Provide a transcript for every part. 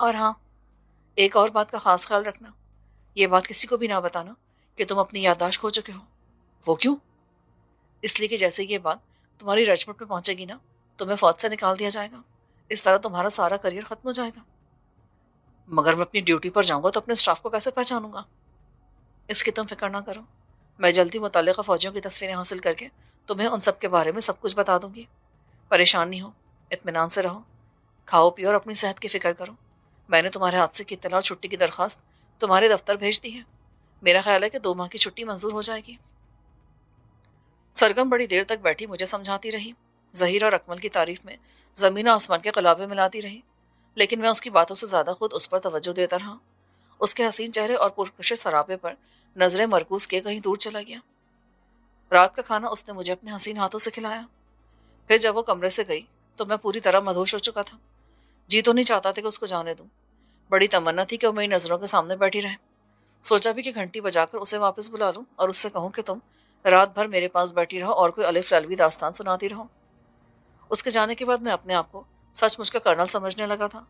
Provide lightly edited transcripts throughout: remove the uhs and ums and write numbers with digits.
اور ہاں، ایک اور بات کا خاص خیال رکھنا، یہ بات کسی کو بھی نہ بتانا کہ تم اپنی یادداشت کھو چکے ہو۔ وہ کیوں؟ اس لیے کہ جیسے یہ بات تمہاری رجمنٹ پہ پہنچے گی نا، تمہیں فوج سے نکال دیا جائے گا۔ اس طرح تمہارا سارا کریئر ختم ہو جائے گا۔ مگر میں اپنی ڈیوٹی پر جاؤں گا تو اپنے اسٹاف کو کیسے پہچانوں گا؟ اس کی تم فکر نہ کرو، میں جلدی متعلقہ فوجیوں کی تصویریں حاصل کر کے تمہیں ان سب کے بارے میں سب کچھ بتا دوں گی۔ پریشان نہیں ہو، اطمینان سے رہو، کھاؤ پیو اور اپنی صحت کی فکر کرو۔ میں نے تمہارے حادثے کی اطلاع اور چھٹی کی درخواست تمہارے دفتر بھیج دی ہے۔ میرا خیال ہے کہ 2 ماہ کی چھٹی منظور ہو جائے گی۔ سرگم بڑی دیر تک بیٹھی مجھے سمجھاتی رہی، ظہیر اور اکمل کی تعریف میں زمین و آسمان کے قلابے ملاتی رہی، لیکن میں اس کی باتوں سے زیادہ خود اس پر توجہ دیتا رہا۔ اس کے حسین چہرے اور پرکشش سراپے پر نظریں مرکوز کیے کہیں دور چلا گیا۔ رات کا کھانا اس نے مجھے اپنے حسین ہاتھوں سے کھلایا۔ پھر جب وہ کمرے سے گئی تو میں پوری طرح مدہوش ہو چکا تھا۔ جی تو نہیں چاہتا تھا کہ اس کو جانے دوں، بڑی تمنا تھی کہ وہ میری نظروں کے سامنے بیٹھی رہے۔ سوچا بھی کہ گھنٹی بجا کر اسے واپس بلا لوں اور اس سے کہوں کہ تم رات بھر میرے پاس بیٹھی رہو اور کوئی الف للوی داستان سناتی رہو۔ اس کے جانے کے بعد میں اپنے آپ کو سچ مچ کا کرنل سمجھنے لگا تھا۔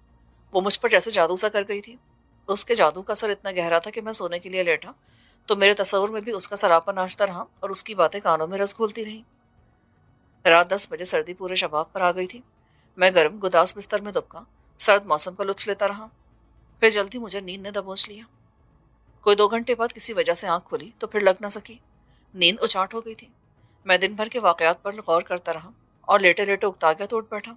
وہ مجھ پر جیسے جادو سا کر گئی تھی۔ اس کے جادو کا اثر اتنا گہرا تھا کہ میں سونے کے لیے لیٹا تو میرے تصور میں بھی اس کا سراپا ناچتا رہا اور اس کی باتیں کانوں میں رس گھولتی رہیں۔ رات 10 بجے سردی پورے شباب پر آ گئی تھی۔ میں گرم گداس بستر میں دبکا سرد موسم کا لطف لیتا رہا۔ پھر جلدی مجھے نیند نے دبوچ لیا۔ کوئی 2 گھنٹے بعد کسی وجہ سے آنکھ کھلی تو پھر لگ نہ سکی۔ نیند اچاٹ ہو گئی تھی۔ میں دن بھر کے واقعات پر غور کرتا رہا اور لیٹے لیٹے اکتا گیا تو اٹھ بیٹھا۔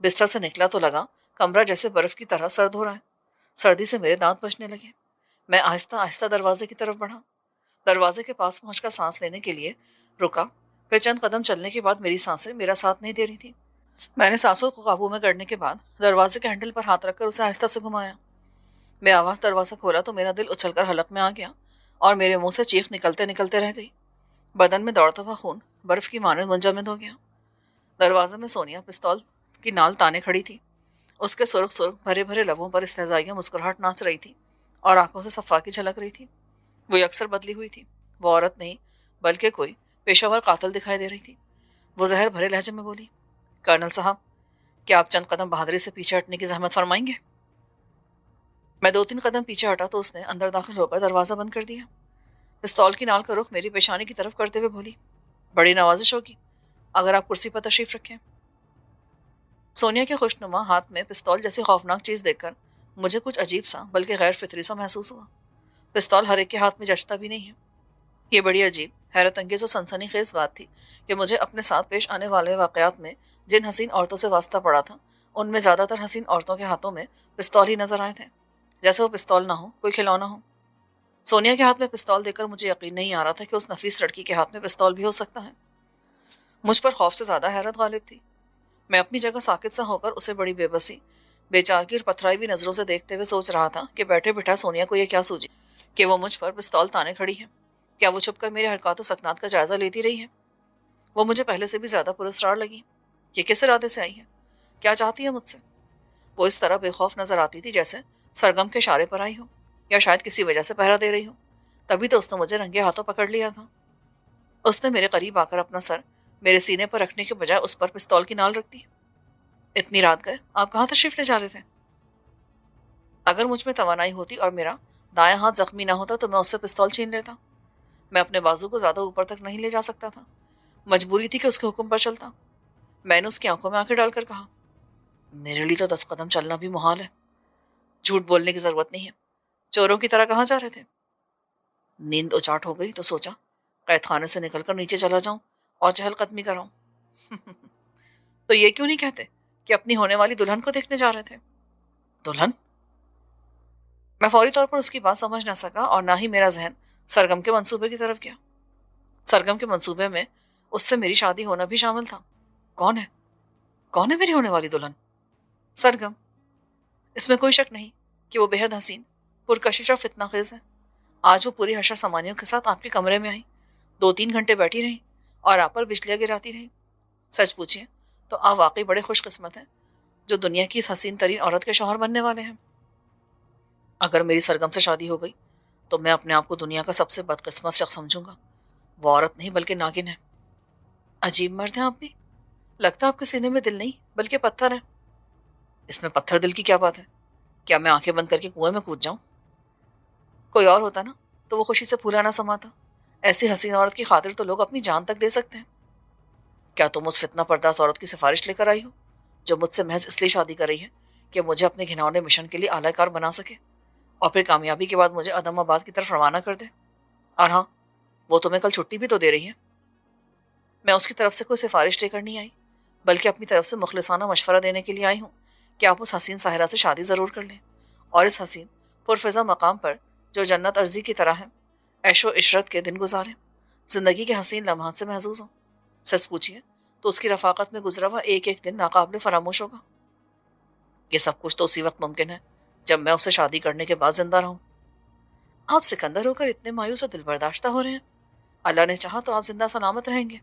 بستر سے نکلا تو لگا کمرہ جیسے برف کی طرح سرد ہو رہا ہے۔ سردی سے میرے دانت بجنے لگے۔ میں آہستہ آہستہ دروازے کی طرف بڑھا۔ دروازے کے پاس پہنچ کر سانس لینے کے لیے رکا۔ پھر چند قدم چلنے کے بعد میری سانسیں میرا ساتھ نہیں دے رہی تھی۔ میں نے سانسوں کو قابو میں کرنے کے بعد دروازے کے ہینڈل پر ہاتھ رکھ کر اسے آہستہ سے گھمایا۔ میں آواز دروازہ کھولا تو میرا دل اچھل کر حلق میں آ گیا اور میرے منہ سے چیخ نکلتے نکلتے رہ گئی۔ بدن میں دوڑتا ہوا خون برف کی مانند منجمد ہو گیا۔ دروازے میں سونیا پستول کی نال تانے کھڑی تھی۔ اس کے سرخ سرخ بھرے بھرے لبوں پر استہزائیہ مسکراہٹ ناچ رہی تھی اور آنکھوں سے صفاقی جھلک رہی تھی۔ وہ یکسر بدلی ہوئی تھی۔ وہ عورت نہیں بلکہ کوئی پیشہ ور قاتل دکھائی دے رہی تھی۔ وہ زہر بھرے لہجے میں بولی، کرنل صاحب، کیا آپ چند قدم بہادری سے پیچھے ہٹنے کی زحمت فرمائیں گے؟ میں 2-3 قدم پیچھے ہٹا تو اس نے اندر داخل ہو کر دروازہ بند کر دیا۔ پستول کی نال کا رخ میری پیشانی کی طرف کرتے ہوئے بولی، بڑی نوازش ہوگی اگر آپ کرسی پر تشریف رکھیں۔ سونیا کے خوشنما ہاتھ میں پستول جیسی خوفناک چیز دیکھ کر مجھے کچھ عجیب سا بلکہ غیر فطری سا محسوس ہوا۔ پستول ہر ایک کے ہاتھ میں جچتا بھی نہیں ہے۔ یہ بڑی عجیب، حیرت انگیز اور سنسنی خیز بات تھی کہ مجھے اپنے ساتھ پیش آنے والے واقعات میں جن حسین عورتوں سے واسطہ پڑا تھا ان میں زیادہ تر حسین عورتوں کے ہاتھوں میں پستول ہی نظر آئے تھے، جیسے وہ پستول نہ ہو کوئی کھلونا ہو۔ سونیا کے ہاتھ میں پستول دیکھ کر مجھے یقین نہیں آ رہا تھا کہ اس نفیس لڑکی کے ہاتھ میں پستول بھی ہو سکتا ہے۔ مجھ پر خوف سے زیادہ حیرت غالب تھی۔ میں اپنی جگہ ساکت سا ہو کر اسے بڑی بے بسی، بے چارگی اور پتھرائی بھی نظروں سے دیکھتے ہوئے سوچ رہا تھا کہ بیٹھے بٹھا سونیا کو یہ کیا سوجی کہ وہ مجھ پر پستول تانے کھڑی ہے۔ کیا وہ چھپ کر میرے حرکات و سکنات کا جائزہ لیتی رہی ہے؟ وہ مجھے پہلے سے بھی زیادہ پراسرار لگی۔ یہ کس ارادے سے آئی ہے؟ کیا چاہتی ہے مجھ سے؟ وہ اس طرح بے خوف نظر آتی تھی جیسے سرگم کے اشارے پر آئی ہو یا شاید کسی وجہ سے پہرا دے رہی ہو۔ تبھی تو اس نے مجھے رنگے ہاتھوں پکڑ لیا تھا۔ اس نے میرے قریب آ کر اپنا سر میرے سینے پر رکھنے کے بجائے اس پر پستول کی نال رکھ دی۔ اتنی رات گئے آپ کہاں تشریف لے جا رہے تھے؟ اگر مجھ میں توانائی ہوتی اور میرا دایاں ہاتھ زخمی نہ ہوتا تو میں اس سے پستول چھین لیتا۔ میں اپنے بازو کو زیادہ اوپر تک نہیں لے جا سکتا تھا۔ مجبوری تھی کہ اس کے حکم پر چلتا۔ میں نے اس کی آنکھوں میں آنکھیں ڈال کر کہا، میرے لیے تو 10 قدم چلنا بھی محال ہے۔ جھوٹ بولنے کی ضرورت نہیں ہے۔ چوروں کی طرح کہاں جا رہے تھے؟ نیند اچاٹ ہو گئی تو سوچا قید خانے سے نکل کر نیچے چلا جاؤں اور چہل قدمی کراؤں۔ تو یہ کیوں نہیں کہتے کہ اپنی ہونے والی دلہن کو دیکھنے جا رہے تھے؟ دلہن؟ میں فوری طور پر اس کی بات سمجھ نہ سکا اور نہ ہی میرا ذہن سرگم کے منصوبے کی طرف گیا۔ سرگم کے منصوبے میں اس سے میری شادی ہونا بھی شامل تھا۔ کون ہے؟ کون ہے میری ہونے والی دلہن؟ سرگم۔ اس میں کوئی شک نہیں کہ وہ بے حد حسین، پرکشش اور فتنہ خیز ہے۔ آج وہ پوری حشر سامانیوں کے ساتھ آپ کے کمرے میں آئی، 2-3 گھنٹے بیٹھی رہی اور آپ پر بجلیاں گراتی رہی۔ سچ پوچھیے تو آپ واقعی بڑے خوش قسمت ہیں جو دنیا کی اس حسین ترین عورت کے شوہر بننے والے ہیں۔ اگر میری سرگم سے شادی ہو گئی تو میں اپنے آپ کو دنیا کا سب سے بدقسمت شخص سمجھوں گا۔ وہ عورت نہیں بلکہ ناگن ہے۔ عجیب مرد ہیں آپ بھی، لگتا آپ کے سینے میں دل نہیں بلکہ پتھر ہے۔ اس میں پتھر دل کی کیا بات ہے؟ کیا میں آنکھیں بند کر کے کنویں میں کود جاؤں؟ کوئی اور ہوتا نا تو وہ خوشی سے پھولا نہ سماتا. ایسی حسین عورت کی خاطر تو لوگ اپنی جان تک دے سکتے ہیں. کیا تم اس فتنہ پرداز عورت کی سفارش لے کر آئی ہو جو مجھ سے محض اس لیے شادی کر رہی ہے کہ مجھے اپنے گھناؤنے مشن کے لیے اعلی کار بنا سکے اور پھر کامیابی کے بعد مجھے عدم آباد کی طرف روانہ کر دے؟ اور ہاں، وہ تمہیں کل چھٹی بھی تو دے رہی ہے. میں اس کی طرف سے کوئی سفارش لے کر نہیں آئی، بلکہ اپنی طرف سے مخلصانہ مشورہ دینے کے لیے آئی ہوں کہ آپ اس حسین ساحرہ سے شادی ضرور کر لیں اور اس حسین پرفضا مقام پر جو جنت ارضی کی طرح ہے عیش و عشرت کے دن گزاریں، زندگی کے حسین لمحات سے محظوظ ہوں. سچ پوچھیے تو اس کی رفاقت میں گزرا ہوا ایک ایک دن ناقابل فراموش ہوگا. یہ سب کچھ تو اسی وقت ممکن ہے جب میں اسے شادی کرنے کے بعد زندہ رہوں. آپ سکندر ہو کر اتنے مایوس اور دل برداشتہ ہو رہے ہیں. اللہ نے چاہا تو آپ زندہ سلامت رہیں گے.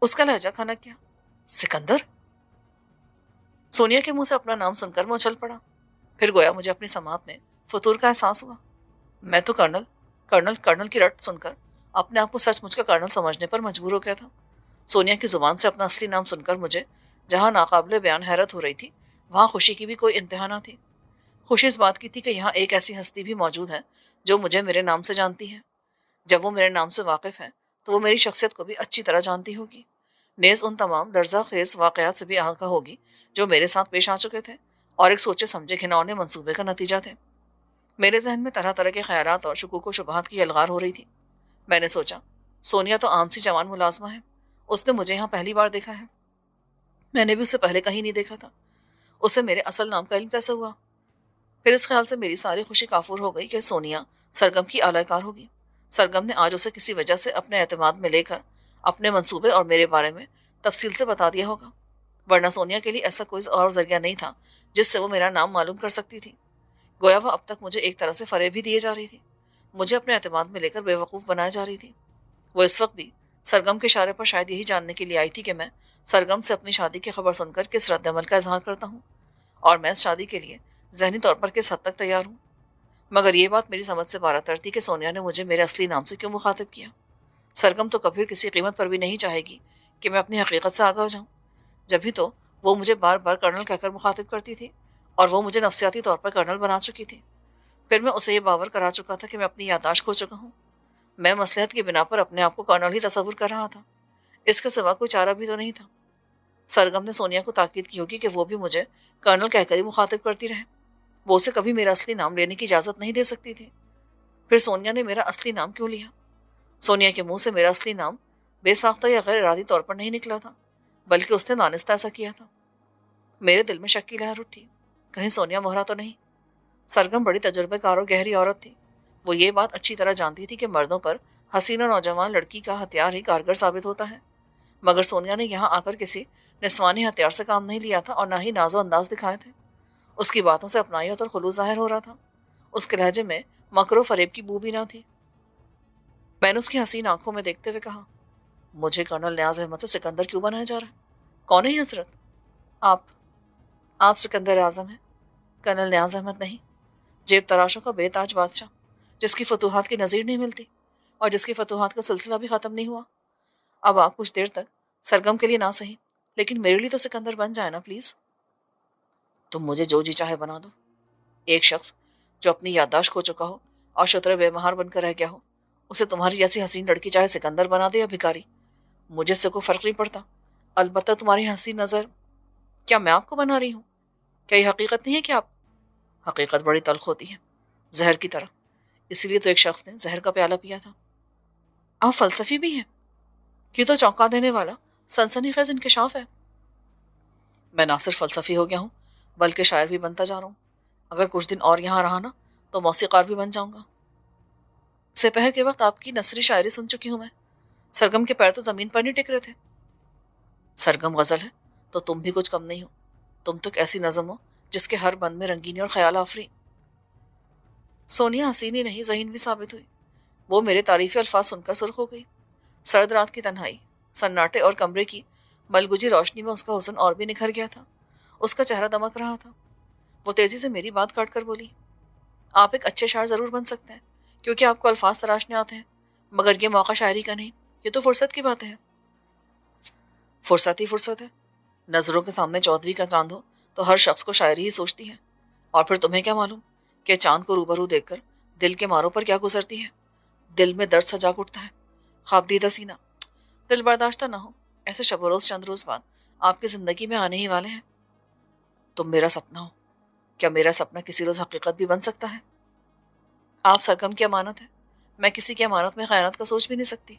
اس کا لہجہ کھنک گیا. سکندر؟ سونیا کے منہ سے اپنا نام سن کر میں اچھل پڑا. پھر گویا مجھے اپنی سماعت میں فطور کا احساس ہوا. میں تو کرنل کی رٹ سن کر اپنے آپ کو سچ مچ کا کرنل سمجھنے پر مجبور ہو گیا تھا. سونیا کی زبان سے اپنا اصلی نام سن کر مجھے جہاں ناقابل بیان حیرت ہو رہی تھی وہاں خوشی کی بھی کوئی انتہا نہ تھی. خوشی اس بات کی تھی کہ یہاں ایک ایسی ہستی بھی موجود ہے جو مجھے میرے نام سے جانتی ہے. جب وہ میرے نام سے واقف ہے تو وہ میری شخصیت کو بھی اچھی طرح جانتی ہوگی، نیز ان تمام لرزہ خیز واقعات سے بھی آگاہ ہوگی جو میرے ساتھ پیش آ چکے تھے اور ایک سوچے سمجھے گھناؤنے منصوبے کا نتیجہ تھے. میرے ذہن میں طرح طرح کے خیالات اور شکوک و شبہات کی الغار ہو رہی تھی. میں نے سوچا، سونیا تو عام سی جوان ملازمہ ہے، اس نے مجھے یہاں پہلی بار دیکھا ہے. میں نے بھی اسے پہلے کہیں نہیں دیکھا تھا. اسے میرے اصل نام کا علم کیسے ہوا؟ پھر اس خیال سے میری ساری خوشی کافور ہو گئی کہ سونیا سرگم کی اعلی کار ہوگی. سرگم نے آج اسے کسی وجہ سے اپنے اعتماد میں لے کر اپنے منصوبے اور میرے بارے میں تفصیل سے بتا دیا ہوگا، ورنہ سونیا کے لیے ایسا کوئی اور ذریعہ نہیں تھا جس سے وہ میرا نام معلوم کر سکتی تھی. گویا وہ اب تک مجھے ایک طرح سے فریب ہی دیے جا رہی تھی، مجھے اپنے اعتماد میں لے کر بے وقوف بنائے جا رہی تھی. وہ اس وقت بھی سرگم کے اشارے پر شاید یہی جاننے کے لیے آئی تھی کہ میں سرگم سے اپنی شادی کی خبر سن کر کس رد عمل کا اظہار کرتا ہوں اور میں اس شادی کے لیے ذہنی طور پر کس حد تک تیار ہوں. مگر یہ بات میری سمجھ سے باہر تر تھی کہ سونیا نے مجھے میرے اصلی نام سے کیوں مخاطب کیا. سرگم تو کبھی کسی قیمت پر بھی نہیں چاہے گی کہ میں اپنی حقیقت سے آگاہ ہو جاؤں. جبھی تو وہ مجھے بار بار کرنل کہہ کر مخاطب کرتی تھی اور وہ مجھے نفسیاتی طور پر کرنل بنا چکی تھی. پھر میں اسے یہ باور کرا چکا تھا کہ میں اپنی یادداشت کھو چکا ہوں. میں مصلحت کی بنا پر اپنے آپ کو کرنل ہی تصور کر رہا تھا. اس کے سوا کوئی چارہ بھی تو نہیں تھا. سرگم نے سونیا کو تاکید کی ہوگی کہ وہ بھی مجھے کرنل کہہ کر ہی مخاطب کرتی رہے. وہ اسے کبھی میرا اصلی نام لینے کی اجازت نہیں دے سکتی تھی. پھر سونیا نے میرا اصلی نام کیوں لیا؟ سونیا کے منہ سے میرا اصلی نام بے ساختہ یا غیر ارادی طور پر نہیں نکلا تھا، بلکہ اس نے دانستہ ایسا کیا تھا. میرے دل میں شک کی لہر اٹھی. کہیں سونیا مہرا تو نہیں؟ سرگم بڑی تجربہ کار اور گہری عورت تھی. وہ یہ بات اچھی طرح جانتی تھی کہ مردوں پر حسین و نوجوان لڑکی کا ہتھیار ہی کارگر ثابت ہوتا ہے. مگر سونیا نے یہاں آ کر کسی نسوانی ہتھیار سے کام نہیں لیا تھا اور نہ ہی ناز و انداز دکھائے تھے. اس کی باتوں سے اپنائیت اور خلوص ظاہر ہو رہا تھا. اس کے لہجے میں مکر و فریب کی بو بھی نہ تھی. میں نے اس کی حسین آنکھوں میں دیکھتے ہوئے کہا، مجھے کرنل نیاز احمد سے سکندر کیوں بنایا جا رہا ہے؟ کون ہے یہ حضرت؟ آپ آپ سکندر اعظم ہیں، کرنل نیاز احمد نہیں. جیب تراشوں کا بے تاج بادشاہ، جس کی فتوحات کی نظیر نہیں ملتی اور جس کی فتوحات کا سلسلہ بھی ختم نہیں ہوا. اب آپ کچھ دیر تک سرگم کے لیے نہ صحیح لیکن میرے لیے تو سکندر بن جائے نا پلیز. تم مجھے جو جی چاہے بنا دو. ایک شخص جو اپنی یادداشت کھو چکا ہو اور شتر بے مہار بن کر رہ گیا ہو، اسے تمہاری جیسی حسین لڑکی چاہے سکندر بنا دے یا بھکاری، مجھے اس سے کوئی فرق نہیں پڑتا. البتہ تمہاری حسین نظر، کیا میں آپ کو بنا رہی ہوں؟ کیا یہ حقیقت نہیں ہے کہ آپ؟ حقیقت بڑی تلخ ہوتی ہے، زہر کی طرح. اسی لیے تو ایک شخص نے زہر کا پیالہ پیا تھا. آپ فلسفی بھی ہیں؟ یہ تو چونکا دینے والا سنسنی خیز انکشاف ہے. میں نہ صرف فلسفی ہو گیا ہوں بلکہ شاعر بھی بنتا جا رہا ہوں. اگر کچھ دن اور یہاں رہا نا تو موسیقار بھی بن جاؤں گا. سپہر کے وقت آپ کی نثری شاعری سن چکی ہوں میں. سرگم کے پیر تو زمین پر نہیں ٹک رہے تھے. سرگم غزل ہے تو تم بھی کچھ کم نہیں ہو. تم تو ایک ایسی نظم ہو جس کے ہر بند میں رنگینی اور خیال آفری. سونیا حسینی نہیں ذہین بھی ثابت ہوئی. وہ میرے تعریفی الفاظ سن کر سرخ ہو گئی. سرد رات کی تنہائی، سناٹے اور کمرے کی ملگجی روشنی میں اس کا حسن اور بھی نکھر گیا تھا. اس کا چہرہ دمک رہا تھا. وہ تیزی سے میری بات کاٹ کر بولی، آپ ایک اچھے شاعر ضرور بن سکتے ہیں کیونکہ آپ کو الفاظ تراشنے آتے ہیں، مگر یہ موقع شاعری کا نہیں، یہ تو فرصت کی بات ہے. فرصت ہی فرصت ہے. نظروں کے سامنے چودھویں کا چاند ہو تو ہر شخص کو شاعری ہی سوچتی ہے. اور پھر تمہیں کیا معلوم کہ چاند کو روبرو دیکھ کر دل کے ماروں پر کیا گزرتی ہے؟ دل میں درد سا جاگ اٹھتا ہے، خواب دیدہ سینہ، دل برداشتہ نہ ہو، ایسے شب و روز چند روز بعد آپ کی زندگی میں آنے ہی والے ہیں۔ تم میرا سپنا ہو، کیا میرا سپنا کسی روز حقیقت بھی بن سکتا ہے؟ آپ سرگم کی امانت ہے، میں کسی کی امانت میں خیانت کا سوچ بھی نہیں سکتی۔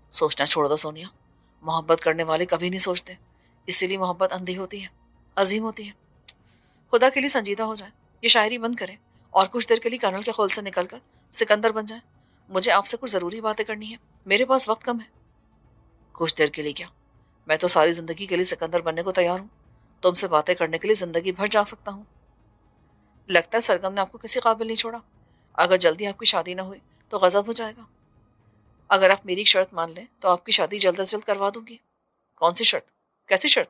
سوچنا چھوڑ دو سونیا، محبت کرنے والے کبھی نہیں سوچتے، اسی لیے محبت اندھی ہوتی ہے، عظیم ہوتی ہے۔ خدا کے لیے سنجیدہ ہو جائیں، یہ شاعری بند کریں اور کچھ دیر کے لیے کرنل کے خول سے نکل کر سکندر بن جائیں۔ مجھے آپ سے کچھ ضروری باتیں کرنی ہے، میرے پاس وقت کم ہے۔ کچھ دیر کے لیے کیا، میں تو ساری زندگی کے لیے سکندر بننے کو تیار ہوں، تم سے باتیں کرنے کے لیے زندگی بھر جا سکتا ہوں۔ لگتا ہے سرگم نے آپ کو کسی قابل نہیں چھوڑا، اگر جلدی آپ کی شادی نہ ہوئی تو غضب ہو جائے گا۔ اگر آپ میری شرط مان لیں تو آپ کی شادی جلد از جلد کروا دوں گی۔ کون سی شرط؟ کیسی شرط؟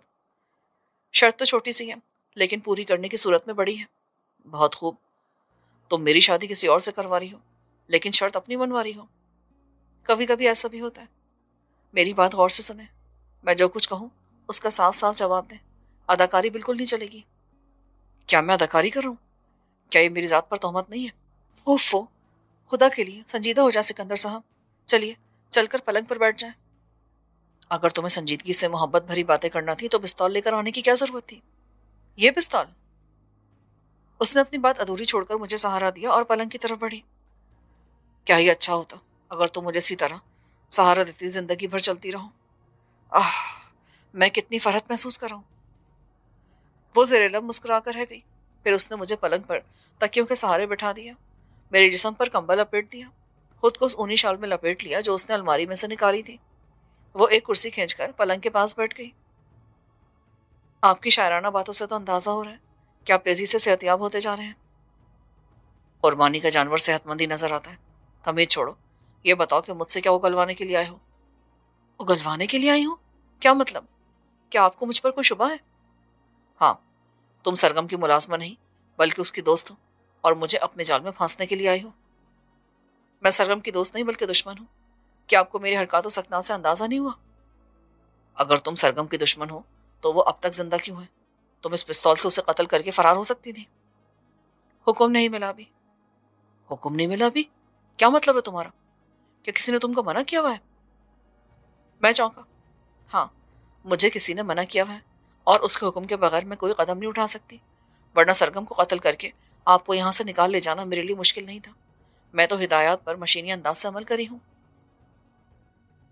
شرط تو چھوٹی سی ہے لیکن پوری کرنے کی صورت میں بڑی ہے۔ بہت خوب، تم میری شادی کسی اور سے کروا رہی ہو لیکن شرط اپنی منوا رہی ہو۔ کبھی کبھی ایسا بھی ہوتا ہے۔ میری بات غور سے سنیں، میں جو کچھ کہوں اس کا صاف صاف جواب دیں، اداکاری بالکل نہیں چلے گی۔ کیا میں اداکاری کر رہا ہوں؟ کیا یہ میری ذات پر تہمت نہیں ہے؟ اوفو، خدا کے لیے سنجیدہ ہو جائے سکندر صاحب، چلیے چل کر پلنگ پر بیٹھ جائیں۔ اگر تمہیں سنجیدگی سے محبت بھری باتیں کرنا تھی تو پستول لے کر آنے کی کیا ضرورت تھی؟ یہ پستول؟ اس نے اپنی بات ادھوری چھوڑ کر مجھے سہارا دیا اور پلنگ کی طرف بڑھی۔ کیا ہی اچھا ہوتا اگر تم مجھے اسی طرح سہارا دیتی زندگی بھر چلتی رہو۔ آہ، میں کتنی فرحت محسوس کر رہا ہوں۔ وہ زیر لب مسکرا کر رہ گئی، پھر اس نے مجھے پلنگ پر تکیوں کے سہارے بٹھا دیا، میرے جسم پر کمبل لپیٹ دیا، خود کو اس اونی شال میں لپیٹ لیا جو اس نے الماری میں سے نکالی تھی۔ وہ ایک کرسی کھینچ کر پلنگ کے پاس بیٹھ گئی۔ آپ کی شاعرانہ باتوں سے تو اندازہ ہو رہا ہے کہ آپ تیزی سے صحتیاب ہوتے جا رہے ہیں۔ قربانی کا جانور صحت مند ہی نظر آتا ہے۔ تمیز چھوڑو، یہ بتاؤ کہ مجھ سے کیا اگلوانے کے لیے آئے ہو؟ اگلوانے کے لیے آئی ہوں؟ کیا مطلب؟ کیا آپ کو مجھ پر کوئی شبہ ہے؟ ہاں، تم سرگم کی ملازمہ نہیں بلکہ اس کی دوست ہو اور مجھے اپنے جال میں پھانسنے کے لیے آئی ہو۔ میں سرگم کی دوست نہیں بلکہ دشمن ہوں۔ کیا آپ کو میری حرکات و سکنات سے اندازہ نہیں ہوا؟ اگر تم سرگم کی دشمن ہو تو وہ اب تک زندہ کیوں ہے؟ تم اس پستول سے اسے قتل کر کے فرار ہو سکتی تھی۔ حکم نہیں ملا ابھی۔ حکم نہیں ملا ابھی؟ کیا مطلب ہے تمہارا؟ کیا کسی نے تم کو منع کیا ہوا ہے؟ میں چونکا۔ ہاں، مجھے کسی نے منع کیا ہوا ہے اور اس کے حکم کے بغیر میں کوئی قدم نہیں اٹھا سکتی، ورنہ سرگم کو قتل کر کے آپ کو یہاں سے نکال لے جانا میرے لیے مشکل نہیں تھا۔ میں تو ہدایات پر مشینی انداز سے عمل کری ہوں۔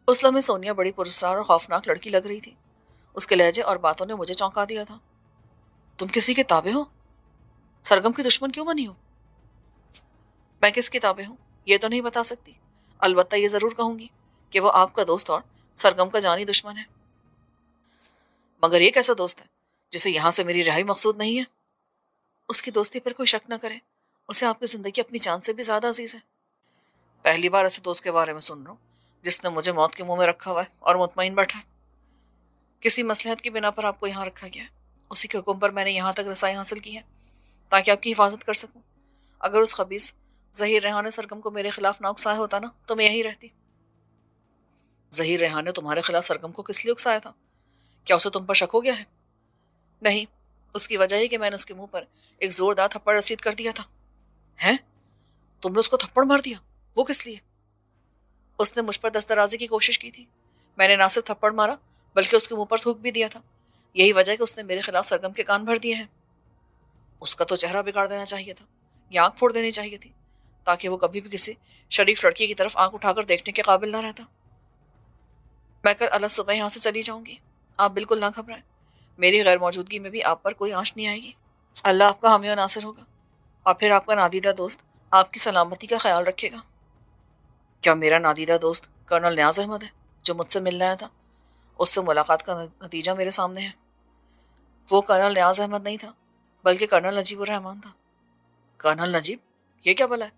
اس لمحے سونیا بڑی پراسرار اور خوفناک لڑکی لگ رہی تھی۔ اس کے لہجے اور باتوں نے مجھے چونکا دیا تھا۔ تم کسی کے تابع ہو؟ سرگم کی دشمن کیوں بنی ہو؟ میں کس کی تابع ہوں یہ تو نہیں بتا سکتی، البتہ یہ ضرور کہوں گی کہ وہ آپ کا دوست اور سرگم کا جانی دشمن ہے۔ مگر یہ کیسا دوست ہے جسے یہاں سے میری رہائی مقصود نہیں ہے؟ اس کی دوستی پر کوئی شک نہ کرے، اسے آپ کی زندگی اپنی جان سے بھی زیادہ عزیز ہے۔ پہلی بار ایسے دوست کے بارے میں سن رہا ہوں جس نے مجھے موت کے منہ میں رکھا ہوا ہے اور مطمئن بیٹھا ہے۔ کسی مصلحت کی بنا پر آپ کو یہاں رکھا گیا ہے، اسی کے حکم پر میں نے یہاں تک رسائی حاصل کی ہے تاکہ آپ کی حفاظت کر سکوں۔ اگر اس خبیث ظہیر ریحان سرگم کو میرے خلاف نہ اکسایا ہوتا نا تو میں یہی رہتی۔ ظہیر ریحان نے تمہارے خلاف سرگم کو کس لیے اکسایا تھا؟ کیا اسے تم پر شک ہو گیا ہے؟ نہیں، اس کی وجہ یہ کہ میں نے اس کے منہ پر ایک زوردار تھپڑ رسید کر دیا تھا۔ ہیں؟ تم نے اس کو تھپڑ مار دیا؟ وہ کس لیے؟ اس نے مجھ پر دسترازی کی کوشش کی تھی۔ میں نے نہ صرف تھپڑ مارا بلکہ اس کے منہ پر تھوک بھی دیا تھا۔ یہی وجہ ہے کہ اس نے میرے خلاف سرگم کے کان بھر دیے ہیں۔ اس کا تو چہرہ بگاڑ دینا چاہیے تھا یا آنکھ پھوڑ دینی چاہیے تھی تاکہ وہ کبھی بھی کسی شریف لڑکی کی طرف آنکھ اٹھا کر دیکھنے کے قابل نہ رہتا۔ میں کل الگ صبح یہاں سے چلی جاؤں گی، آپ بالکل نہ گھبرائیں، میری غیر موجودگی میں بھی آپ پر کوئی آنچ نہیں آئے گی۔ اللہ آپ کا حامی و ناصر ہوگا اور پھر آپ کا نادیدہ دوست آپ کی سلامتی کا خیال رکھے گا۔ کیا میرا نادیدہ دوست کرنل نیاز احمد ہے جو مجھ سے ملنے آیا تھا؟ اس سے ملاقات کا نتیجہ میرے سامنے ہے۔ وہ کرنل نیاز احمد نہیں تھا بلکہ کرنل نجیب الرحمان تھا۔ کرنل نجیب؟ یہ کیا بلا ہے؟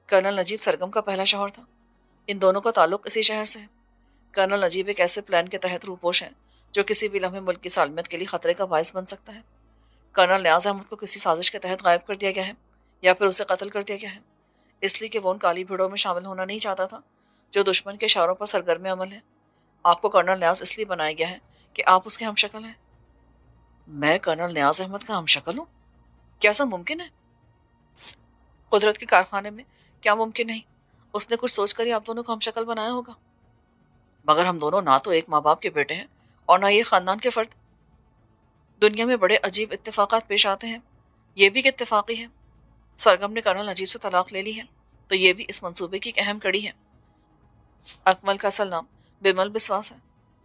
کرنل نجیب سرگم کا پہلا شوہر تھا، ان دونوں کا تعلق اسی شہر سے ہے۔ کرنل نجیب ایک ایسے پلان کے تحت روپوش ہیں جو کسی بھی لمحے ملک کی سالمیت کے لیے خطرے کا باعث بن سکتا ہے۔ کرنل نیاز احمد کو کسی سازش کے تحت غائب کر دیا گیا ہے یا پھر اسے قتل کر دیا گیا ہے، اس لیے کہ وہ ان کالی بھیڑوں میں شامل ہونا نہیں چاہتا تھا جو دشمن کے اشاروں پر سرگرم عمل ہے۔ آپ کو کرنل نیاز اس لیے بنایا گیا ہے کہ آپ اس کے ہم شکل ہیں۔ میں کرنل نیاز احمد کا ہم شکل ہوں؟ کیسا ممکن ہے؟ قدرت کے کارخانے میں کیا ممکن نہیں؟ اس نے کچھ سوچ کر ہی آپ دونوں کو ہم شکل بنایا ہوگا۔ مگر ہم دونوں نہ تو ایک ماں باپ کے بیٹے ہیں اور نہ یہ خاندان کے فرد۔ دنیا میں بڑے عجیب اتفاقات پیش آتے ہیں، یہ بھی ایک اتفاقی ہے۔ سرگم نے کرنل نجیب سے طلاق لے لی ہے تو یہ بھی اس منصوبے کی ایک اہم کڑی ہے۔ اکمل کا اصل نام بمل بسواس ہے۔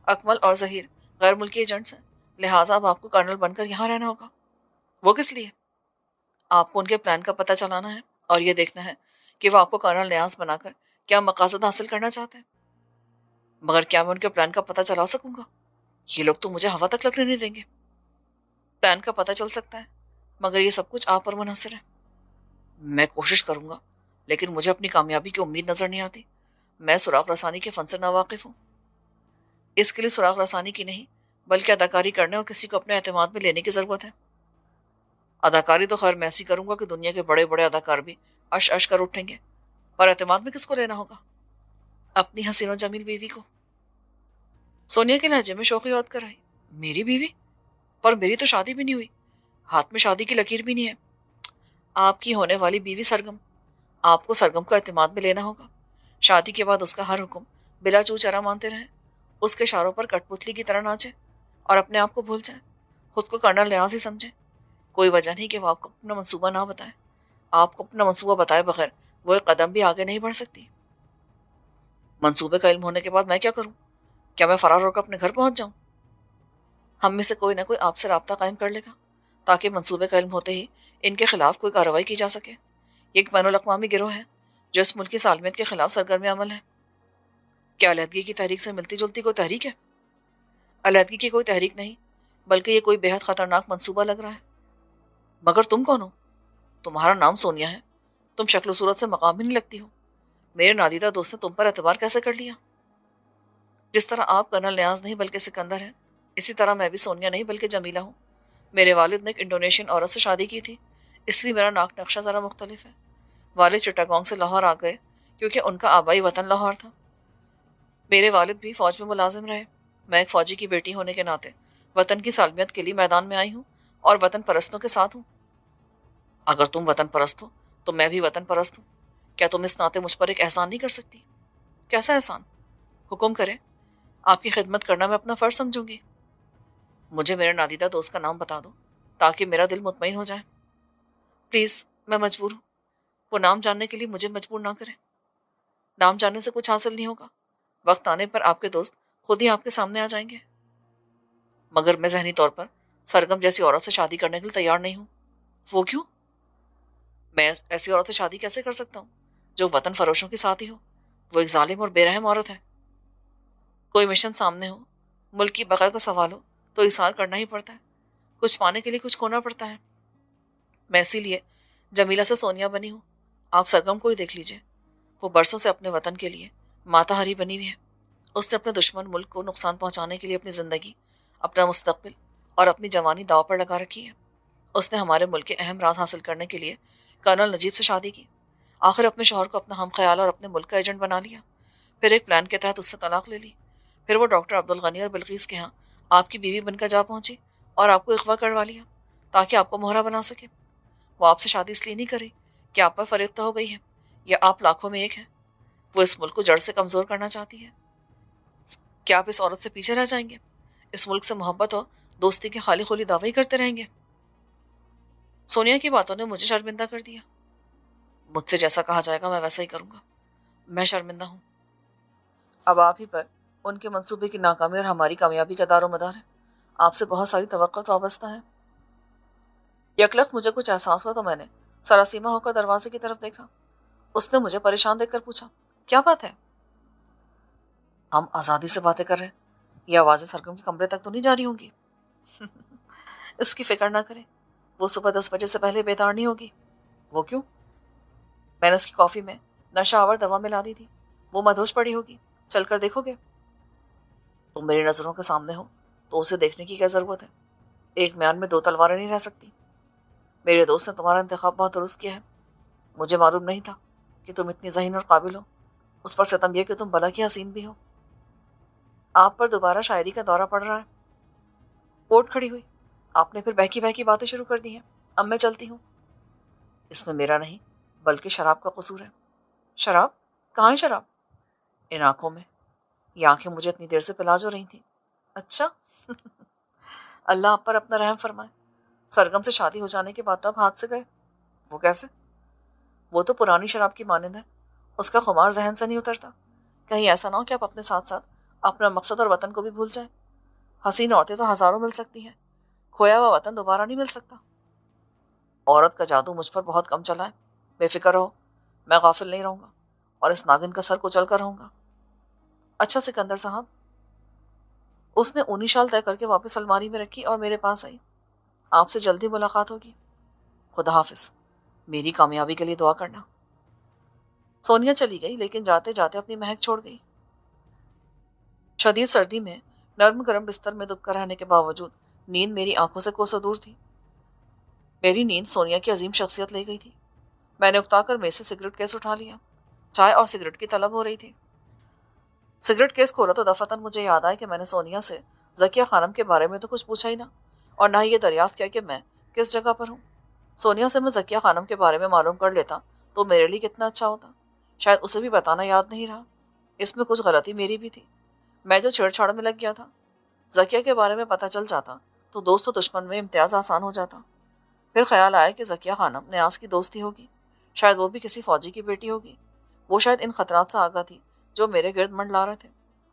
اکمل اور ظہیر غیر ملکی ایجنٹس ہیں، لہٰذا اب آپ کو کرنل بن کر یہاں رہنا ہوگا۔ وہ کس لیے؟ آپ کو ان کے پلان کا پتہ چلانا ہے اور یہ دیکھنا ہے کہ وہ آپ کو کرنل نیاز بنا کر کیا مقاصد حاصل کرنا چاہتے ہیں۔ مگر کیا میں ان کے پلان کا پتہ چلا سکوں گا؟ یہ لوگ تو مجھے ہوا تک لگنے نہیں دیں گے۔ پلان کا پتہ چل سکتا ہے مگر یہ سب کچھ آپ پر منحصر ہے۔ میں کوشش کروں گا لیکن مجھے اپنی کامیابی کی امید نظر نہیں آتی۔ میں سراغ رسانی کے فن سے ناواقف ہوں۔ اس کے لیے سراغ رسانی کی نہیں بلکہ اداکاری کرنے اور کسی کو اپنے اعتماد میں لینے کی ضرورت ہے۔ اداکاری تو خیر میں ایسی کروں گا کہ دنیا کے بڑے بڑے اداکار بھی اش اش کر اٹھیں گے، پر اعتماد میں کس کو لینا ہوگا؟ اپنی حسین و جمیل بیوی کو۔ سونیا کے لہجے میں شوخی عود کر رہی، میری بیوی؟ پر میری تو شادی بھی نہیں ہوئی، ہاتھ میں شادی کی لکیر بھی نہیں ہے۔ آپ کی ہونے والی بیوی سرگم، آپ کو سرگم کو اعتماد میں لینا ہوگا۔ شادی کے بعد اس کا ہر حکم بلا چو چرا مانتے رہیں، اس کے اشاروں پر کٹ پتلی کی طرح ناچے اور اپنے آپ کو بھول جائیں، خود کو کرنل لحاظ ہی سمجھیں۔ کوئی وجہ نہیں کہ وہ آپ کو اپنا منصوبہ نہ بتائے۔ آپ کو اپنا منصوبہ بتائے بغیر وہ ایک قدم بھی آگے نہیں بڑھ سکتی۔ منصوبے کا علم ہونے کے بعد میں کیا کروں؟ کیا میں فرار ہو کر اپنے گھر پہنچ جاؤں؟ ہم میں سے کوئی نہ کوئی آپ سے رابطہ قائم کر لے گا تاکہ منصوبے کا علم ہوتے ہی ان کے خلاف کوئی کارروائی کی جا سکے۔ یہ ایک بین الاقوامی گروہ ہے جو اس ملک کی سالمیت کے خلاف سرگرم عمل ہے۔ کیا علیحدگی کی تحریک سے ملتی جلتی کوئی تحریک ہے؟ علیحدگی کی کوئی تحریک نہیں بلکہ یہ کوئی بے حد خطرناک منصوبہ لگ رہا ہے۔ مگر تم کون ہو؟ تمہارا نام سونیا ہے، تم شکل و صورت سے مقام بھی نہیں لگتی ہو۔ میرے نادیدہ دوست نے تم پر اعتبار کیسے کر لیا؟ جس طرح آپ کرنل نیاز نہیں بلکہ سکندر ہیں، اسی طرح میں بھی سونیا نہیں بلکہ جمیلہ ہوں۔ میرے والد نے ایک انڈونیشین عورت سے شادی کی تھی، اس لیے میرا ناک نقشہ ذرا مختلف ہے۔ والد چٹاگانگ سے لاہور آ گئے کیونکہ ان کا آبائی وطن لاہور تھا۔ میرے والد بھی فوج میں ملازم رہے۔ میں ایک فوجی کی بیٹی ہونے کے ناطے وطن کی سالمیت کے لیے میدان میں آئی ہوں اور وطن پرستوں کے ساتھ ہوں۔ اگر تم وطن پرست ہو تو میں بھی وطن پرست ہوں۔ کیا تم اس ناطے مجھ پر ایک احسان نہیں کر سکتی؟ کیسا احسان؟ حکم کریں، آپ کی خدمت کرنا میں اپنا فرض سمجھوں گی۔ مجھے میرے نادیدہ دوست کا نام بتا دو تاکہ میرا دل مطمئن ہو جائے۔ پلیز، میں مجبور ہوں۔ وہ نام جاننے کے لیے مجھے مجبور نہ کریں۔ نام جاننے سے کچھ حاصل نہیں ہوگا، وقت آنے پر آپ کے دوست خود ہی آپ کے سامنے آ جائیں گے۔ مگر میں ذہنی طور پر سرگم جیسی عورت سے شادی کرنے کے لیے تیار نہیں ہوں۔ وہ کیوں؟ میں ایسی عورت سے شادی کیسے کر سکتا ہوں جو وطن فروشوں کے ساتھ ہی ہو؟ وہ ایک ظالم اور بے رحم عورت ہے۔ کوئی مشن سامنے ہو، ملک کی بقا کا سوال ہو تو اظہار کرنا ہی پڑتا ہے، کچھ پانے کے لیے کچھ کھونا پڑتا ہے۔ میں اسی لیے جمیلہ سے سونیا بنی ہوں۔ آپ سرگم کو ہی دیکھ لیجئے، وہ برسوں سے اپنے وطن کے لیے ماتا ہری بنی ہوئی ہے۔ اس نے اپنے دشمن ملک کو نقصان پہنچانے کے لیے اپنی زندگی، اپنا مستقبل اور اپنی جوانی داؤ پر لگا رکھی ہے۔ اس نے ہمارے ملک کے اہم راز حاصل کرنے کے لیے کرنل نجیب سے شادی کی، آخر اپنے شوہر کو اپنا ہم خیال اور اپنے ملک کا ایجنٹ بنا لیا، پھر ایک پلان کے تحت اس سے طلاق لے لی، پھر وہ ڈاکٹر عبدالغنی اور بلقیس کے ہاں آپ کی بیوی بن کر جا پہنچی اور آپ کو اغوا کروا لیا تاکہ آپ کو مہرہ بنا سکے۔ وہ آپ سے شادی اس لیے نہیں کری کہ آپ پر فریفتہ ہو گئی ہے یا آپ لاکھوں میں ایک ہیں۔ وہ اس ملک کو جڑ سے کمزور کرنا چاہتی ہے۔ کیا آپ اس عورت سے پیچھے رہ جائیں گے؟ اس ملک سے محبت اور دوستی کے خالی خولی دعوے کرتے رہیں گے؟ سونیا کی باتوں نے مجھے شرمندہ کر دیا۔ مجھ سے جیسا کہا جائے گا میں ویسا ہی کروں گا۔ میں شرمندہ ہوں۔ اب آپ ہی پر ان کے منصوبے کی ناکامی اور ہماری کامیابی کا دار و مدار ہے۔ آپ سے بہت ساری توقعات وابستہ ہیں۔ یکلخت مجھے کچھ احساس ہوا تو میں نے سراسیمہ ہو کر دروازے کی طرف دیکھا۔ اس نے مجھے پریشان دیکھ کر پوچھا، کیا بات ہے؟ ہم آزادی سے باتیں کر رہے ہیں، یہ آوازیں سرگم کے کمرے تک تو نہیں جاری ہوں گی؟ اس کی فکر نہ کریں، وہ صبح 10 بجے سے پہلے بیدار نہیں ہوگی۔ وہ کیوں؟ میں نے اس کی کافی میں نشہ آور دوا ملا دی تھی، وہ مدہوش پڑی ہوگی، چل کر دیکھو گے؟ تم میری نظروں کے سامنے ہو تو اسے دیکھنے کی کیا ضرورت ہے؟ ایک میان میں دو تلواریں نہیں رہ سکتی۔ میرے دوست نے تمہارا انتخاب بہت درست کیا ہے۔ مجھے معلوم نہیں تھا کہ تم اتنی ذہین اور قابل ہو، اس پر ستم یہ کہ تم بلا کی حسین بھی ہو۔ آپ پر دوبارہ شاعری کا دورہ پڑ رہا ہے۔ کوٹ کھڑی ہوئی، آپ نے پھر بہکی بہکی باتیں شروع کر دی ہیں۔ اب میں چلتی ہوں۔ اس میں میرا نہیں بلکہ شراب کا قصور ہے۔ شراب؟ کہاں ہے شراب؟ ان آنکھوں میں۔ یہ آنکھیں مجھے اتنی دیر سے پلا جو رہی تھیں۔ اچھا۔ اللہ آپ پر اپنا رحم فرمائے۔ سرگم سے شادی ہو جانے کے بعد تو آپ ہاتھ سے گئے۔ وہ کیسے؟ وہ تو پرانی شراب کی مانند ہے، اس کا خمار ذہن سے نہیں اترتا۔ کہیں ایسا نہ ہو کہ آپ اپنے ساتھ ساتھ اپنا مقصد اور وطن کو بھی بھول جائیں۔ حسین عورتیں تو ہزاروں مل سکتی ہیں، کھویا ہوا وطن دوبارہ نہیں مل سکتا۔ عورت کا جادو مجھ پر بہت کم چلا ہے، بے فکر رہو، میں غافل نہیں رہوں گا اور اس ناگن کا سر کچل کر رہوں گا۔ اچھا سکندر صاحب۔ اس نے اونی شال طے کر کے واپس الماری میں رکھی اور میرے پاس آئی۔ آپ سے جلدی ملاقات ہوگی۔ خدا حافظ۔ میری کامیابی کے لیے دعا کرنا۔ سونیا چلی گئی لیکن جاتے جاتے اپنی مہک چھوڑ گئی۔ شدید سردی میں نرم گرم بستر میں دب کر رہنے کے باوجود نیند میری آنکھوں سے کوسوں دور تھی۔ میری نیند سونیا کی عظیم شخصیت لے گئی تھی۔ میں نے اکتا کر میز سے سگریٹ کیس اٹھا لیا۔ چائے اور سگریٹ کی طلب ہو رہی تھی۔ سگریٹ کیس کھولا تو دفعتاً مجھے یاد آیا کہ میں نے سونیا سے ذکیہ خانم کے بارے میں تو کچھ پوچھا ہی نہ، اور نہ ہی یہ دریافت کیا کہ میں کس جگہ پر ہوں۔ سونیا سے میں ذکیہ خانم کے بارے میں معلوم کر لیتا تو میرے لیے کتنا اچھا ہوتا۔ شاید اسے بھی بتانا یاد نہیں رہا۔ اس میں کچھ غلطی میری بھی تھی، میں جو چھیڑ چھاڑ میں لگ گیا تھا۔ ذکیہ کے بارے میں پتہ چل جاتا تو دوست و دشمن میں امتیاز آسان ہو جاتا۔ پھر خیال آیا کہ ذکیہ خانم نیاز کی دوستی ہوگی، شاید وہ بھی کسی فوجی کی بیٹی ہوگی۔ وہ شاید ان خطرات سے آگاہ تھی جو میرے گرد منڈلا رہے تھے،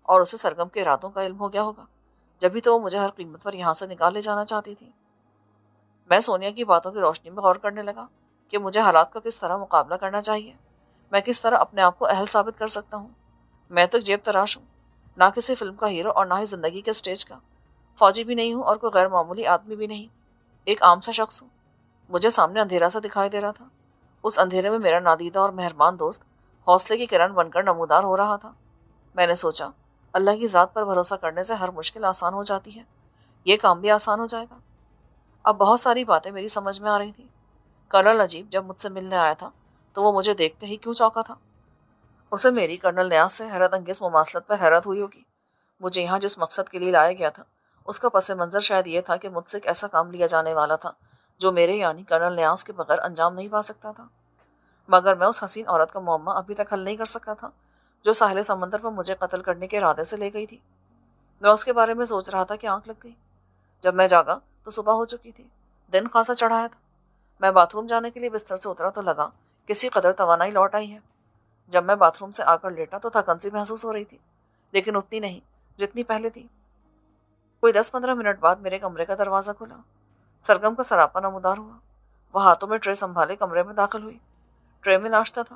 اور اسے سرگم کے ارادوں کا علم ہو گیا ہوگا، جبھی تو وہ مجھے ہر قیمت پر یہاں سے نکال لے جانا چاہتی تھی۔ میں سونیا کی باتوں کی روشنی میں غور کرنے لگا کہ مجھے حالات کا کس طرح مقابلہ کرنا چاہیے، میں کس طرح اپنے آپ کو اہل ثابت کر سکتا ہوں۔ میں تو ایک جیب تراش ہوں، نہ کسی فلم کا ہیرو اور نہ ہی زندگی کے سٹیج کا۔ فوجی بھی نہیں ہوں اور کوئی غیر معمولی آدمی بھی نہیں، ایک عام سا شخص ہوں۔ مجھے سامنے اندھیرا سا دکھائی دے رہا تھا۔ اس اندھیرے میں میرا نادیدہ اور مہربان دوست حوصلے کی کرن بن کر نمودار ہو رہا تھا۔ میں نے سوچا، اللہ کی ذات پر بھروسہ کرنے سے ہر مشکل آسان ہو جاتی ہے، یہ کام بھی آسان ہو جائے گا۔ اب بہت ساری باتیں میری سمجھ میں آ رہی تھی۔ کرنل نجیب جب مجھ سے ملنے آیا تھا تو وہ مجھے دیکھتے ہی کیوں چونکا تھا؟ اسے میری کرنل نیاز سے حیرت انگیز مماثلت پر حیرت ہوئی ہوگی۔ مجھے یہاں جس مقصد کے لیے لایا گیا تھا اس کا پس منظر شاید یہ تھا کہ مجھ سے ایک ایسا کام لیا جانے والا تھا جو میرے یعنی کرنل نیاز کے بغیر انجام نہیں پا سکتا تھا۔ مگر میں اس حسین عورت کا معمہ ابھی تک حل نہیں کر سکا تھا جو ساحل سمندر پر مجھے قتل کرنے کے ارادے سے لے گئی تھی۔ میں اس کے بارے میں سوچ رہا تھا کہ آنکھ لگ گئی۔ جب میں جاگا تو صبح ہو چکی تھی، دن خاصا چڑھایا تھا۔ میں باتھ روم جانے کے لیے بستر سے اترا تو لگا کسی قدر توانائی لوٹ آئی ہے۔ جب میں باتھ روم سے آ کر لیٹا تو تھکن سی محسوس ہو رہی تھی، لیکن اتنی نہیں جتنی پہلے تھی۔ کوئی 10-15 منٹ بعد میرے کمرے کا دروازہ کھلا۔ سرگم کا سراپا نمودار ہوا۔ وہ ہاتھوں میں ٹرے سنبھالے کمرے میں داخل ہوئی۔ ٹرے میں ناشتہ تھا۔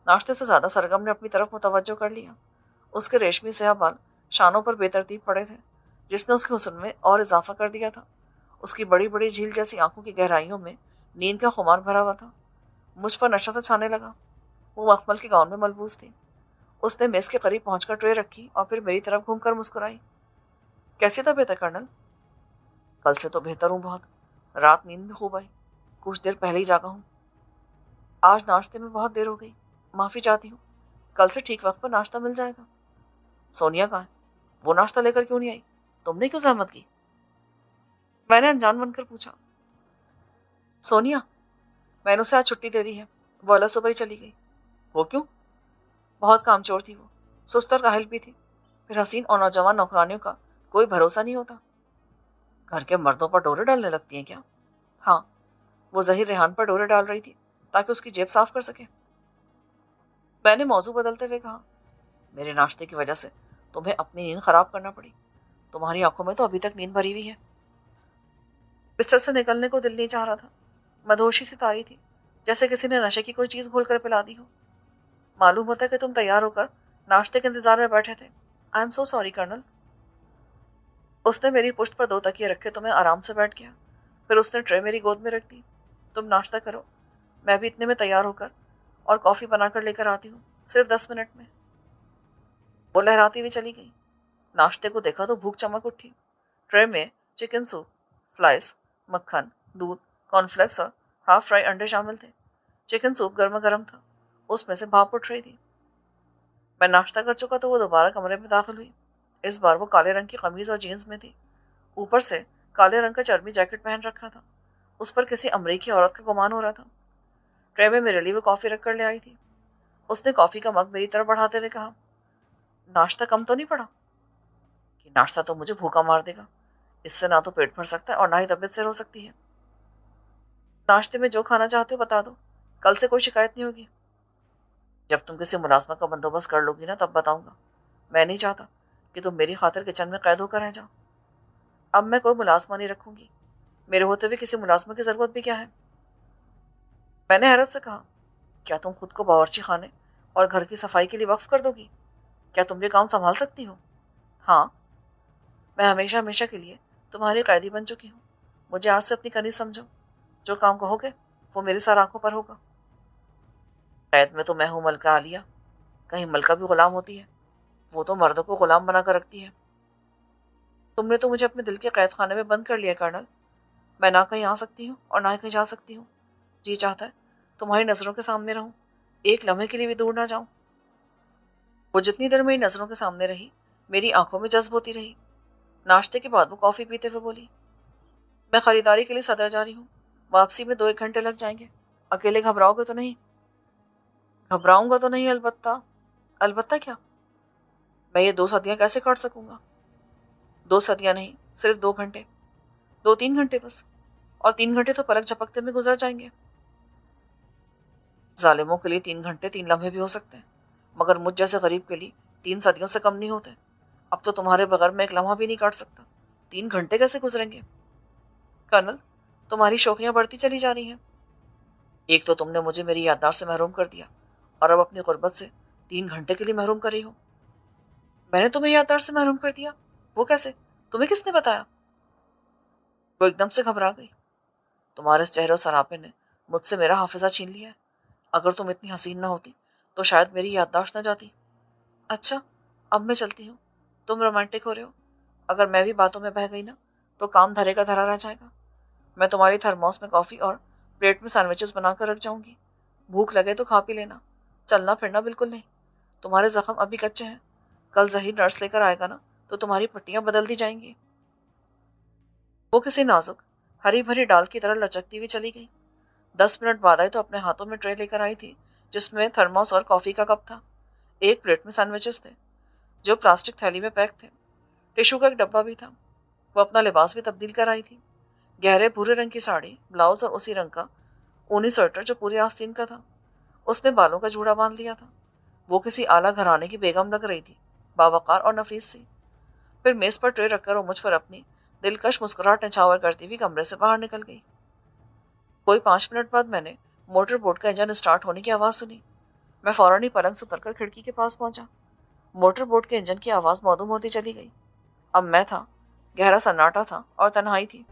ناشتے سے زیادہ سرگم نے اپنی طرف متوجہ کر لیا۔ اس کے ریشمی سیاہ بال شانوں پر بے ترتیب پڑے تھے، جس نے اس کے حسن میں اور اضافہ کر دیا تھا۔ اس کی بڑی بڑی جھیل جیسی آنکھوں کی گہرائیوں میں نیند کا خمار بھرا ہوا تھا۔ مجھ پر نشہ چھانے لگا۔ وہ مخمل کے گاؤن میں ملبوس تھی۔ اس نے میز کے قریب پہنچ کر ٹرے رکھی اور پھر میری طرف گھوم کر مسکرائی۔ کیسی طبیعت ہے کرنل؟ کل سے تو بہتر ہوں بہت، رات نیند بھی خوب آئی، کچھ دیر پہلے ہی جاگا ہوں۔ آج ناشتے میں بہت دیر ہو گئی، معافی چاہتی ہوں، کل سے ٹھیک وقت پر ناشتہ مل جائے گا۔ سونیا کہاں ہے؟ وہ ناشتہ لے کر کیوں نہیں آئی؟ تم نے کیوں زحمت کی؟ میں نے انجان بن کر پوچھا۔ سونیا؟ میں نے اسے آج چھٹی دے دی ہے، وہ اللہ صبح ہی چلی گئی۔ وہ کیوں؟ بہت کام چور تھی وہ، سست اور کاہل بھی تھی۔ پھر حسین اور نوجوان نوکرانیوں کا کوئی بھروسہ نہیں ہوتا۔ گھر کے مردوں پر ڈورے ڈالنے لگتی ہیں کیا؟ ہاں، وہ ظہیر ریحان پر ڈورے ڈال رہی تھی تاکہ اس کی جیب صاف کر سکے۔ میں نے موضوع بدلتے ہوئے کہا، میرے ناشتے کی وجہ سے تمہیں اپنی نیند خراب کرنا پڑی، تمہاری آنکھوں میں تو ابھی تک نیند بھری ہوئی ہے۔ بستر سے نکلنے کو دل نہیں چاہ رہا تھا، مدہوشی سی تاری تھی، جیسے کسی نے نشے کی کوئی چیز گھول کر پلا دی ہو۔ معلوم ہوتا ہے کہ تم تیار ہو کر ناشتے کے انتظار میں بیٹھے تھے۔ I am so sorry colonel. اس نے میری پشت پر 2 تکیے رکھے تو میں آرام سے بیٹھ گیا۔ پھر اس نے ٹرے میری گود میں رکھ دی۔ تم ناشتہ کرو، میں بھی اتنے میں تیار ہو کر اور کافی بنا کر لے کر آتی ہوں، صرف 10 منٹ میں۔ وہ لہراتی ہوئی چلی گئی۔ ناشتے کو دیکھا تو بھوک چمک اٹھی۔ ٹرے میں چکن سوپ، سلائس، مکھن، دودھ، کارن فلیکس اور ہاف فرائی انڈے شامل تھے۔ چکن سوپ گرما گرم تھا، اس میں سے بھاپ اٹھ رہی تھی۔ میں ناشتہ کر چکا تو وہ دوبارہ کمرے میں داخل ہوئی۔ اس بار وہ کالے رنگ کی قمیض اور جینز میں تھی، اوپر سے کالے رنگ کا چرمی جیکٹ پہن رکھا تھا۔ اس پر کسی امریکی عورت کا گمان ہو رہا تھا۔ ٹرے میں میرے لیے وہ کافی رکھ کر لے آئی تھی۔ اس نے کافی کا مگ میری طرف بڑھاتے ہوئے کہا، ناشتہ کم تو نہیں پڑا؟ کہ ناشتہ تو مجھے بھوکا مار دے گا، اس سے نہ تو پیٹ بھر سکتا ہے اور نہ ہی طبیعت سیر ہو سکتی ہے۔ ناشتے میں جو کھانا چاہتے ہو بتا دو، کل سے کوئی شکایت نہیں ہوگی۔ جب تم کسی ملازمت کا بندوبست کر لو گی نا تب بتاؤں گا۔ میں نہیں چاہتا کہ تم میری خاطر کچن میں قید ہو کر رہ جاؤ۔ اب میں کوئی ملازمہ نہیں رکھوں گی، میرے ہوتے ہوئے کسی ملازمہ کی ضرورت بھی کیا ہے؟ میں نے حیرت سے کہا، کیا تم خود کو باورچی خانے اور گھر کی صفائی کے لیے وقف کر دو گی؟ کیا تم یہ کام سنبھال سکتی ہو؟ ہاں، میں ہمیشہ ہمیشہ کے لیے تمہاری قیدی بن چکی ہوں۔ مجھے آج سے اپنی کنی سمجھو، جو کام کہو گے وہ میری سر آنکھوں پر ہوگا۔ قید میں تو میں ہوں ملکہ عالیہ، کہیں ملکہ بھی غلام ہوتی ہے؟ وہ تو مردوں کو غلام بنا کر رکھتی ہے۔ تم نے تو مجھے اپنے دل کے قید خانے میں بند کر لیا کرنل۔ میں نہ کہیں آ سکتی ہوں اور نہ کہیں جا سکتی ہوں۔ جی چاہتا ہے تمہاری نظروں کے سامنے رہوں، ایک لمحے کے لیے بھی دور نہ جاؤں۔ وہ جتنی دیر میری نظروں کے سامنے رہی میری آنکھوں میں جذب ہوتی رہی۔ ناشتے کے بعد وہ کافی پیتے ہوئے بولی، میں خریداری کے لیے صدر جا رہی ہوں، واپسی میں 2 گھنٹے لگ جائیں گے۔ اکیلے گھبراؤ گے تو نہیں؟ گھبراؤں گا تو نہیں، البتہ۔ البتہ کیا؟ میں یہ 2 صدیاں کیسے کاٹ سکوں گا؟ 2 صدیاں نہیں، صرف 2 گھنٹے، 2-3 گھنٹے بس، اور 3 گھنٹے تو پلک جھپکتے میں گزر جائیں گے۔ ظالموں کے لیے 3 گھنٹے 3 لمحے بھی ہو سکتے ہیں، مگر مجھ جیسے غریب کے لیے 3 صدیوں سے کم نہیں ہوتے۔ اب تو تمہارے بغیر میں ایک لمحہ بھی نہیں کاٹ سکتا، 3 گھنٹے کیسے گزریں گے؟ کرنل، تمہاری شوخیاں بڑھتی چلی جا رہی ہیں۔ ایک تو تم نے مجھے میری یادداشت سے محروم کر دیا، اور اب اپنی غربت سے 3 گھنٹے کے لیے محروم کر رہی ہو۔ میں نے تمہیں یادداشت سے محروم کر دیا؟ وہ کیسے؟ تمہیں کس نے بتایا؟ وہ ایک دم سے گھبرا گئی۔ تمہارے اس چہرے و سراپے نے مجھ سے میرا حافظہ چھین لیا ہے۔ اگر تم اتنی حسین نہ ہوتی تو شاید میری یادداشت نہ جاتی۔ اچھا، اب میں چلتی ہوں، تم رومانٹک ہو رہے ہو، اگر میں بھی باتوں میں بہہ گئی نا تو کام دھرے کا دھرا رہ جائے گا۔ میں تمہاری تھرموس میں کافی اور پلیٹ میں سینڈوچز بنا کر رکھ جاؤں گی، بھوک لگے تو کھا پی لینا، چلنا پھرنا بالکل نہیں، تمہارے زخم ابھی کچے ہیں، کل ظہیر نرس لے کر آئے گا نا تو تمہاری پٹیاں بدل دی جائیں گی۔ وہ کسی نازک ہری بھری ڈال کی طرح لچکتی ہوئی چلی گئی۔ 10 منٹ بعد آئی تو اپنے ہاتھوں میں ٹرے لے کر آئی تھی جس میں تھرموس اور کافی کا کپ تھا۔ ایک پلیٹ میں سینڈوچز تھے جو پلاسٹک تھیلی میں پیک تھے، ٹشو کا ایک ڈبہ بھی تھا۔ وہ اپنا لباس بھی تبدیل کر آئی تھی، گہرے بھورے رنگ کی ساڑی، بلاؤز اور اسی رنگ کا اونی سویٹر جو پوری آستین کا تھا۔ اس نے بالوں کا جوڑا باندھ لیا تھا۔ وہ کسی اعلیٰ گھرانے کی بیگم لگ رہی تھی، باوقار اور نفیس سی۔ پھر میز پر ٹرے رکھ کر وہ مجھ پر اپنی دلکش مسکراہٹ نچھاور کرتی ہوئی کمرے سے باہر نکل گئی۔ کوئی 5 منٹ بعد میں نے موٹر بوٹ کا انجن اسٹارٹ ہونے کی آواز سنی۔ میں فوراً ہی پلنگ سے اتر کر کھڑکی کے پاس پہنچا۔ موٹر بوٹ کے انجن کی آواز معدوم ہوتی چلی گئی۔ اب میں تھا، گہرا سناٹا تھا اور تنہائی تھی۔